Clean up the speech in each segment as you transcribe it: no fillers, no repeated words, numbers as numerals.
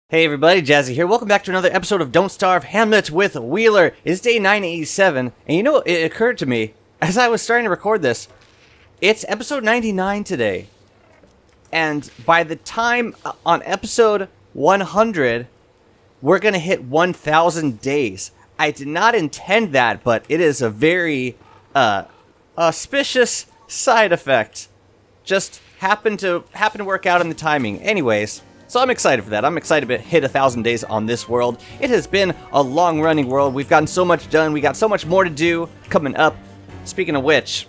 Hey everybody, Jazzy here. Welcome back to another episode of Don't Starve Hamlet with Wheeler. It's day 987, and you know, it occurred to me, as I was starting to record this, it's episode 99 today. And by the time on episode 100, we're going to hit 1,000 days. I did not intend that, but it is a very auspicious side effect. Just happened to work out in the timing. Anyways, so I'm excited for that. I'm excited to hit 1,000 days on this world. It has been a long-running world. We've gotten so much done. We got so much more to do coming up. Speaking of which,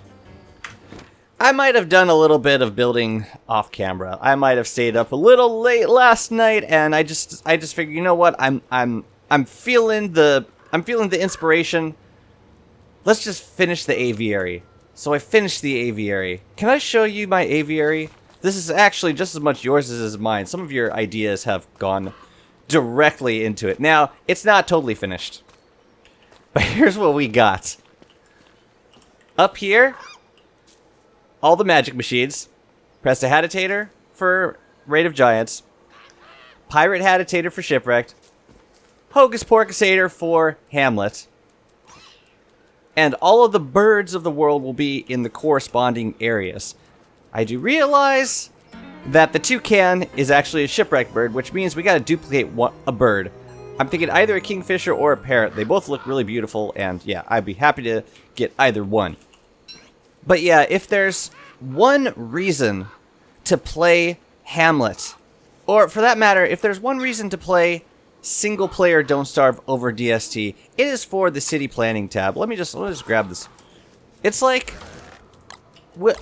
I might have done a little bit of building off camera. I might have stayed up a little late last night, and I just figured, you know what? I'm feeling the inspiration. Let's just finish the aviary. So I finished the aviary. Can I show you my aviary? This is actually just as much yours as mine. Some of your ideas have gone directly into it. Now, it's not totally finished. But here's what we got. Up here, all the magic machines. Prestidigitator for Raid of Giants. Pirate Haditator for Shipwrecked. Hocus Porcusator for Hamlet. And all of the birds of the world will be in the corresponding areas. I do realize that the toucan is actually a shipwrecked bird, which means we gotta duplicate a bird. I'm thinking either a kingfisher or a parrot. They both look really beautiful, and yeah, I'd be happy to get either one. But yeah, if there's one reason to play Hamlet, or for that matter, if there's one reason to play single player Don't Starve over DST, it is for the city planning tab. Let me just grab this. It's like,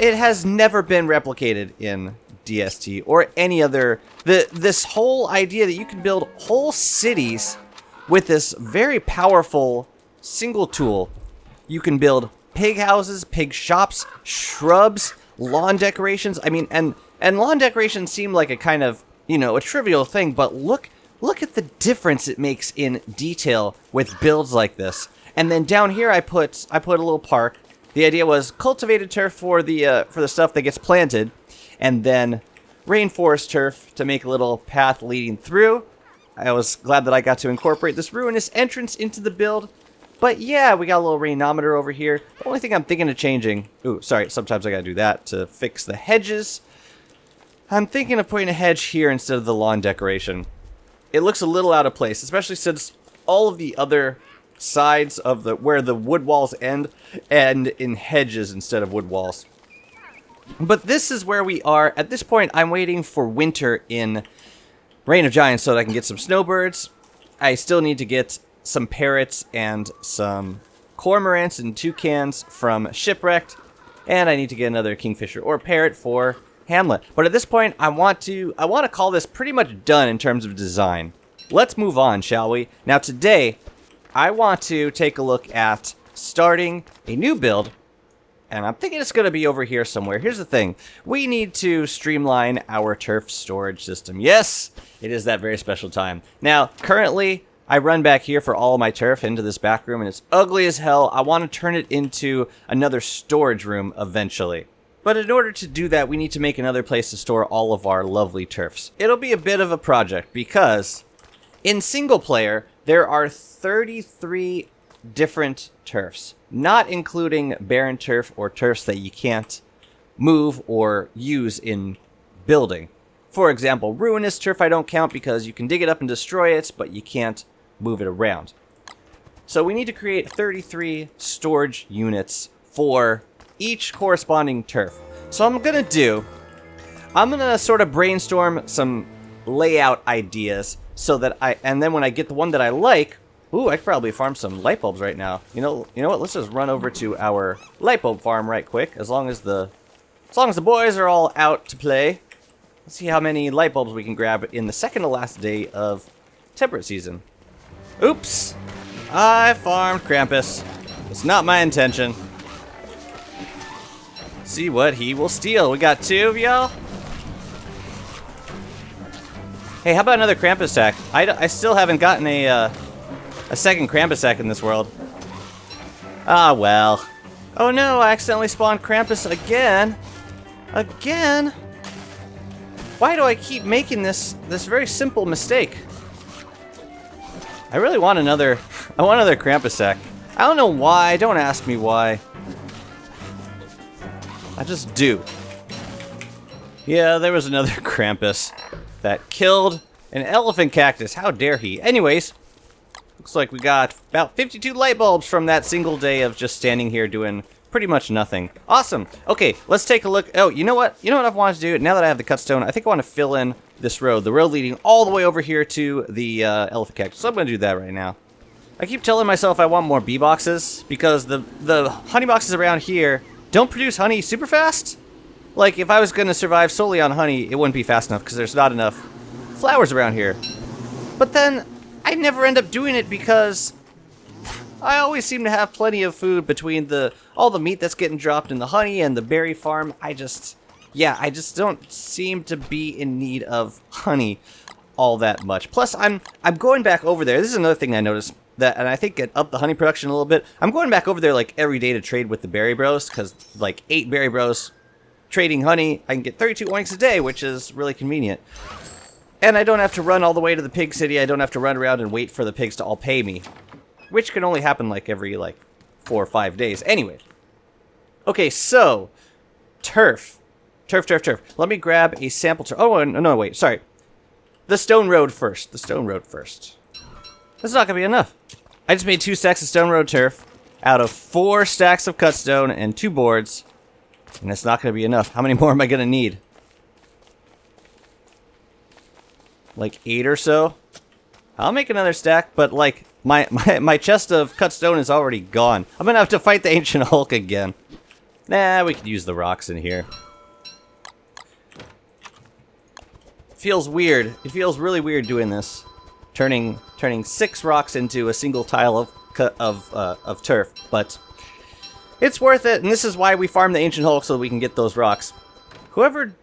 it has never been replicated in DST or any other. This whole idea that you can build whole cities with this very powerful single tool. You can build pig houses, pig shops, shrubs, lawn decorations. I mean, and lawn decorations seem like a kind of, you know, a trivial thing, but look at the difference it makes in detail with builds like this. And then down here I put a little park. The idea was cultivated turf for the stuff that gets planted, and then rainforest turf to make a little path leading through. I was glad that I got to incorporate this ruinous entrance into the build. But yeah, we got a little rainometer over here. The only thing I'm thinking of changing... Ooh, sorry, sometimes I gotta do that to fix the hedges. I'm thinking of putting a hedge here instead of the lawn decoration. It looks a little out of place, especially since all of the other sides of where the wood walls end in hedges instead of wood walls. But this is where we are. At this point, I'm waiting for winter in Reign of Giants so that I can get some snowbirds. I still need to get some parrots and some cormorants and toucans from Shipwrecked, and I need to get another kingfisher or parrot for Hamlet. But at this point, I want to call this pretty much done in terms of design. Let's move on, shall we? Now today, I want to take a look at starting a new build, and I'm thinking it's going to be over here somewhere. Here's the thing. We need to streamline our turf storage system. Yes, it is that very special time. Now, currently, I run back here for all of my turf into this back room, and it's ugly as hell. I want to turn it into another storage room eventually. But in order to do that, we need to make another place to store all of our lovely turfs. It'll be a bit of a project because in single player, there are 33 different turfs, not including barren turf or turfs that you can't move or use in building. For example, ruinous turf I don't count because you can dig it up and destroy it, but you can't move it around. So we need to create 33 storage units for each corresponding turf. So I'm going to sort of brainstorm some layout ideas so that and then when I get the one that I like, ooh, I could probably farm some light bulbs right now. You know what? Let's just run over to our light bulb farm right quick. As long as the boys are all out to play, let's see how many light bulbs we can grab in the second to last day of temperate season. Oops, I farmed Krampus. It's not my intention. See what he will steal. We got two of y'all. Hey, how about another Krampus sack? I still haven't gotten a second Krampus sack in this world. Ah, well. Oh no, I accidentally spawned Krampus again. Again? Why do I keep making this very simple mistake? I really want another... I want another Krampus sack. I don't know why. Don't ask me why. I just do. Yeah, there was another Krampus that killed an elephant cactus. How dare he? Anyways, looks like we got about 52 light bulbs from that single day of just standing here doing pretty much nothing. Awesome. Okay, let's take a look. Oh, you know what? You know what I've wanted to do? Now that I have the cut stone, I think I want to fill in this road. The road leading all the way over here to the elephant cactus. So I'm going to do that right now. I keep telling myself I want more bee boxes because the honey boxes around here don't produce honey super fast. Like, if I was going to survive solely on honey, it wouldn't be fast enough because there's not enough flowers around here. But then, I never end up doing it because I always seem to have plenty of food between all the meat that's getting dropped in the honey and the berry farm. I just don't seem to be in need of honey all that much. Plus, I'm going back over there. This is another thing I noticed. And I think it upped the honey production a little bit. I'm going back over there like every day to trade with the berry bros, because like 8 berry bros trading honey, I can get 32 oinks a day, which is really convenient. And I don't have to run all the way to the pig city. I don't have to run around and wait for the pigs to all pay me, which can only happen like every 4 or 5 days. Anyway, okay, so turf. Let me grab a sample turf. Oh no, wait, sorry. The stone road first. That's not gonna be enough. I just made 2 stacks of stone road turf out of 4 stacks of cut stone and 2 boards, and that's not gonna be enough. How many more am I gonna need? Like 8 or so? I'll make another stack, but like my chest of cut stone is already gone. I'm gonna have to fight the ancient Hulk again. Nah, we could use the rocks in here. Feels weird. It feels really weird doing this. Turning 6 rocks into a single tile of turf, but it's worth it, and this is why we farm the Ancient Hulk, so we can get those rocks. Whoever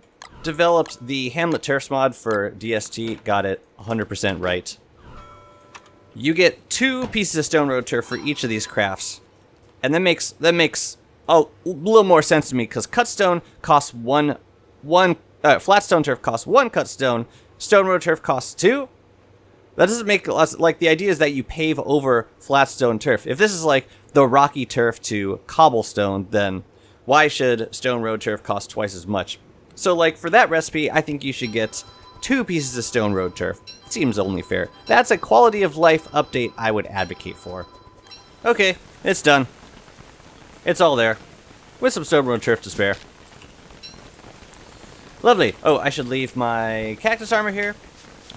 developed the Hamlet Turfs mod for DST got it 100% right. You get 2 pieces of stone road turf for each of these crafts, and that makes a little more sense to me, because cut stone costs flat stone turf costs 1 cut stone, stone road turf costs 2. That doesn't make less, like, the idea is that you pave over flat stone turf. If this is like the rocky turf to cobblestone, then why should stone road turf cost twice as much? So, like, for that recipe, I think you should get 2 pieces of stone road turf. Seems only fair. That's a quality of life update I would advocate for. Okay, it's done. It's all there. With some stone road turf to spare. Lovely. Oh, I should leave my cactus armor here.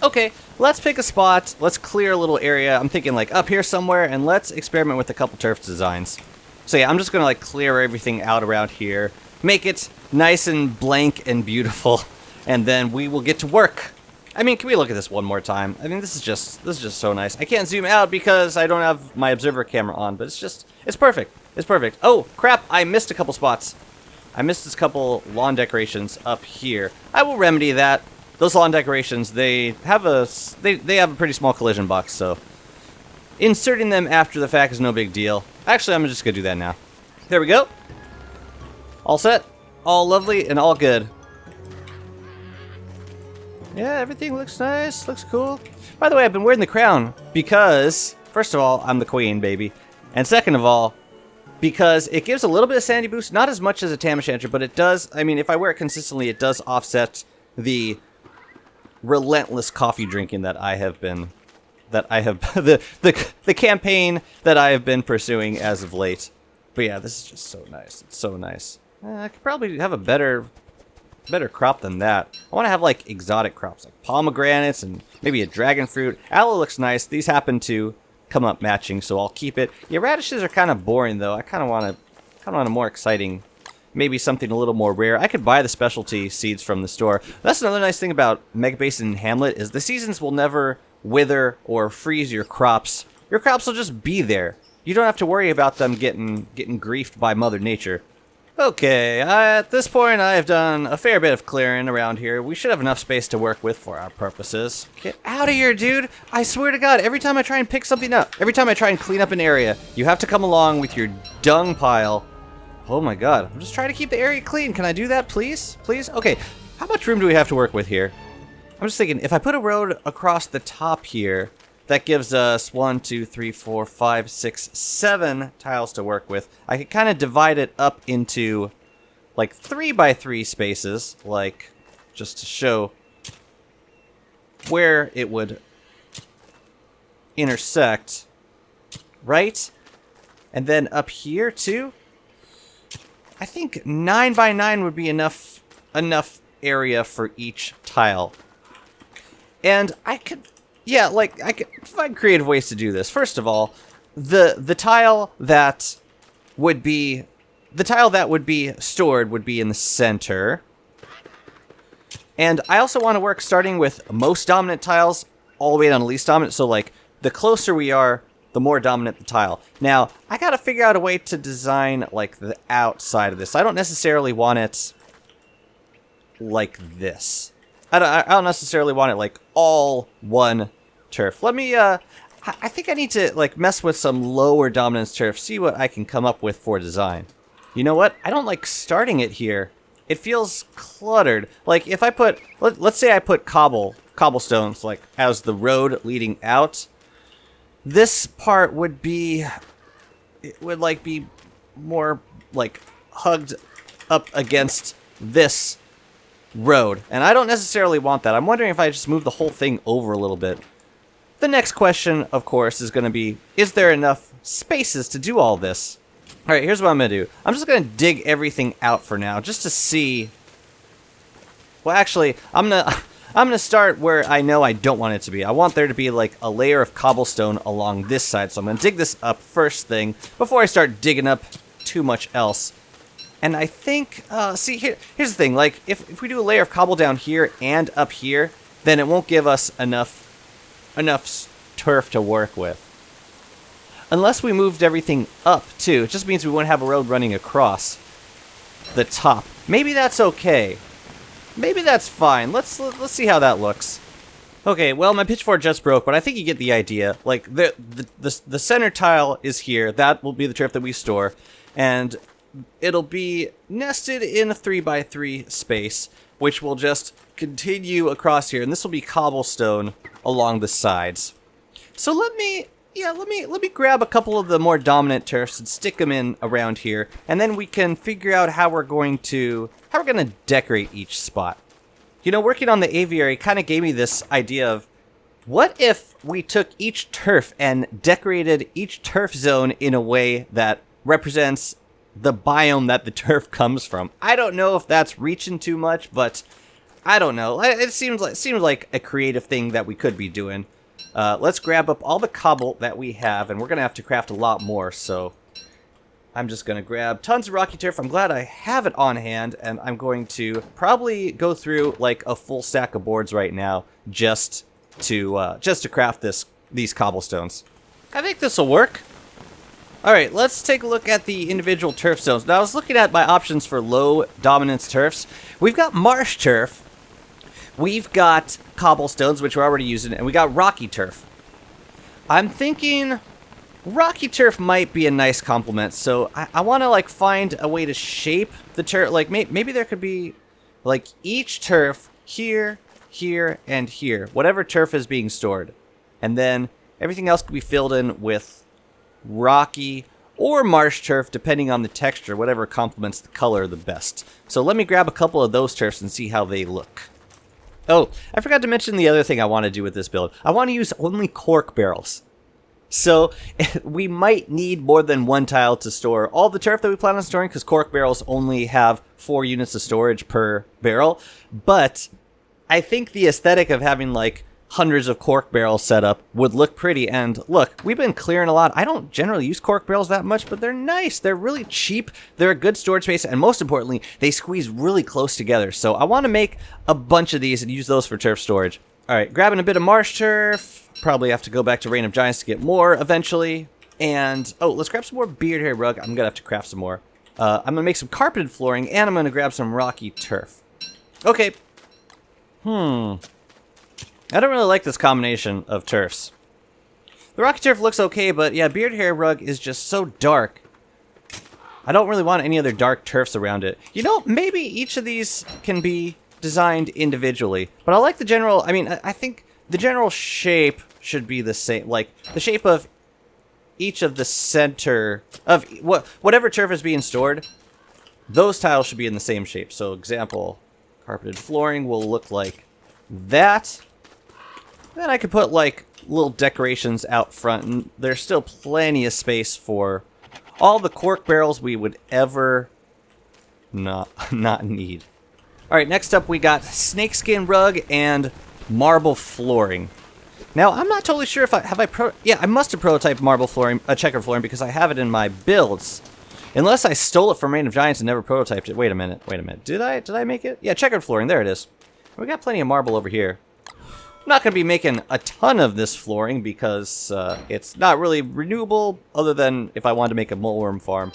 Okay, let's pick a spot. Let's clear a little area. I'm thinking like up here somewhere, and let's experiment with a couple turf designs. So yeah, I'm just gonna like clear everything out around here, make it nice and blank and beautiful, and then we will get to work. I mean, can we look at this one more time? I mean, this is just so nice. I can't zoom out because I don't have my observer camera on, but it's perfect. It's perfect. Oh crap! I missed a couple spots. I missed this couple lawn decorations up here. I will remedy that. Those lawn decorations, they have a pretty small collision box, so inserting them after the fact is no big deal. Actually, I'm just gonna do that now. There we go. All set, all lovely, and all good. Yeah, everything looks nice, looks cool. By the way, I've been wearing the crown because, first of all, I'm the queen, baby. And second of all, because it gives a little bit of sanity boost, not as much as a Tam O'Shanter, but it does, I mean, if I wear it consistently, it does offset the relentless coffee drinking that I have been, the campaign that I have been pursuing as of late. But yeah, this is just so nice. It's so nice. I could probably have a better crop than that. I want to have like exotic crops, like pomegranates and maybe a dragon fruit. Aloe looks nice. These happen to come up matching, so I'll keep it. Yeah, radishes are kind of boring though. I kind of want a more exciting. Maybe something a little more rare. I could buy the specialty seeds from the store. That's another nice thing about Mega Basin and Hamlet is the seasons will never wither or freeze your crops. Your crops will just be there. You don't have to worry about them getting griefed by Mother Nature. Okay, at this point I have done a fair bit of clearing around here. We should have enough space to work with for our purposes. Get out of here, dude! I swear to God, every time I try and pick something up, every time I try and clean up an area, you have to come along with your dung pile. Oh my God, I'm just trying to keep the area clean. Can I do that, please? Please? Okay, how much room do we have to work with here? I'm just thinking, if I put a road across the top here, that gives us 1, 2, 3, 4, 5, 6, 7 tiles to work with. I could kind of divide it up into like 3 by 3 spaces, like just to show where it would intersect, right? And then up here too, I think 9 by 9 would be enough area for each tile. And I could, yeah, like I could find creative ways to do this. First of all, the tile that would be stored would be in the center. And I also want to work starting with most dominant tiles all the way down to least dominant. So like the closer we are, the more dominant the tile. Now, I gotta figure out a way to design like the outside of this. I don't necessarily want it like this. I don't necessarily want it like all one turf. Let me, I think I need to like mess with some lower dominance turf, see what I can come up with for design. You know what? I don't like starting it here. It feels cluttered. Like if I put, let's say I put cobblestones like as the road leading out. This part would be, it would like be more like hugged up against this road. And I don't necessarily want that. I'm wondering if I just move the whole thing over a little bit. The next question, of course, is going to be, is there enough spaces to do all this? All right, here's what I'm going to do. I'm just going to dig everything out for now, just to see. Well, actually, I'm gonna start where I know I don't want it to be. I want there to be like a layer of cobblestone along this side. So I'm gonna dig this up first thing before I start digging up too much else. And I think, see, here's the thing. Like, if we do a layer of cobble down here and up here, then it won't give us enough turf to work with. Unless we moved everything up too. It just means we won't have a road running across the top. Maybe that's okay. Maybe that's fine. Let's see how that looks. Okay, well, my pitchfork just broke, but I think you get the idea. Like, the center tile is here. That will be the turf that we store. And it'll be nested in a 3 by 3 space, which will just continue across here. And this will be cobblestone along the sides. So let me grab a couple of the more dominant turfs and stick them in around here, and then we can figure out how we're going to decorate each spot. You know, working on the aviary kind of gave me this idea of, what if we took each turf and decorated each turf zone in a way that represents the biome that the turf comes from? I don't know if that's reaching too much, but I don't know. It seems like a creative thing that we could be doing. Let's grab up all the cobble that we have, and we're going to have to craft a lot more, so I'm just going to grab tons of rocky turf. I'm glad I have it on hand, and I'm going to probably go through like a full stack of boards right now just to craft these cobblestones. I think this will work. All right, let's take a look at the individual turf zones. Now, I was looking at my options for low dominance turfs. We've got marsh turf. We've got cobblestones, which we're already using, and we got rocky turf. I'm thinking rocky turf might be a nice complement, so I want to like find a way to shape the turf. Like maybe there could be like each turf here, here, and here, whatever turf is being stored, and then everything else could be filled in with rocky or marsh turf, depending on the texture, whatever complements the color the best. So let me grab a couple of those turfs and see how they look. Oh, I forgot to mention the other thing I want to do with this build. I want to use only cork barrels. So we might need more than one tile to store all the turf that we plan on storing, because cork barrels only have 4 units of storage per barrel. But I think the aesthetic of having like hundreds of cork barrels set up would look pretty. And look, we've been clearing a lot. I don't generally use cork barrels that much, but they're nice. They're really cheap. They're a good storage space. And most importantly, they squeeze really close together. So I want to make a bunch of these and use those for turf storage. All right, grabbing a bit of marsh turf. Probably have to go back to Reign of Giants to get more eventually. And, oh, let's grab some more beard hair rug. I'm going to have to craft some more. I'm going to make some carpeted flooring, and I'm going to grab some rocky turf. Okay. I don't really like this combination of turfs. The rocky turf looks okay, but yeah, beard hair rug is just so dark. I don't really want any other dark turfs around it. You know, maybe each of these can be designed individually, but I like the general, I mean, I think the general shape should be the same. Like, the shape of each of the center of whatever turf is being stored, those tiles should be in the same shape. So, example, carpeted flooring will look like that. Then I could put, like, little decorations out front, and there's still plenty of space for all the cork barrels we would ever not need. Alright, next up we got snakeskin rug and marble flooring. Now, I'm not totally sure if I must have prototyped marble flooring, checker flooring, because I have it in my builds. Unless I stole it from Reign of Giants and never prototyped it. Wait a minute. Did I make it? Yeah, checkered flooring, there it is. We got plenty of marble over here. I'm not going to be making a ton of this flooring because it's not really renewable, other than if I wanted to make a moleworm farm,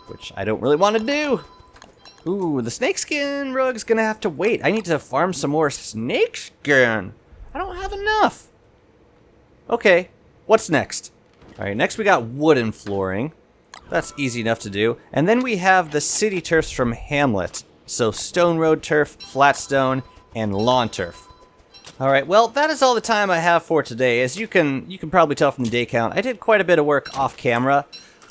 which I don't really want to do. Ooh, the snakeskin rug's going to have to wait. I need to farm some more snakeskin. I don't have enough. Okay, what's next? Alright, next we got wooden flooring. That's easy enough to do. And then we have the city turfs from Hamlet. So stone road turf, flat stone, and lawn turf. Alright, well, that is all the time I have for today. As you can probably tell from the day count, I did quite a bit of work off camera.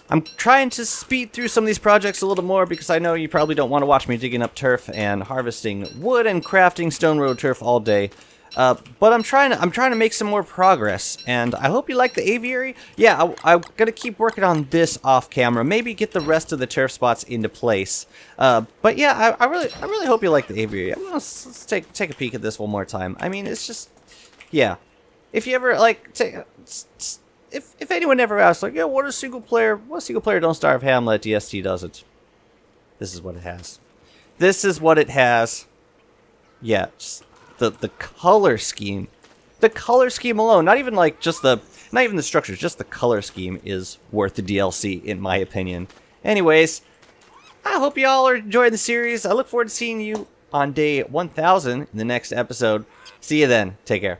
I'm trying to speed through some of these projects a little more because I know you probably don't want to watch me digging up turf and harvesting wood and crafting stone road turf all day. But I'm trying to make some more progress, and I hope you like the aviary. Yeah, I'm gonna keep working on this off camera. Maybe get the rest of the turf spots into place. But yeah, I really hope you like the aviary. Let's take a peek at this one more time. I mean, it's just, yeah. If you ever like, if anyone ever asks, like, yeah, what single player Don't Starve Hamlet DST doesn't? This is what it has. This is what it has. Yeah. Just, the color scheme. The color scheme alone, not even the structures, just the color scheme is worth the DLC in my opinion. Anyways, I hope y'all are enjoying the series. I look forward to seeing you on day 1000 in the next episode. See you then. Take care.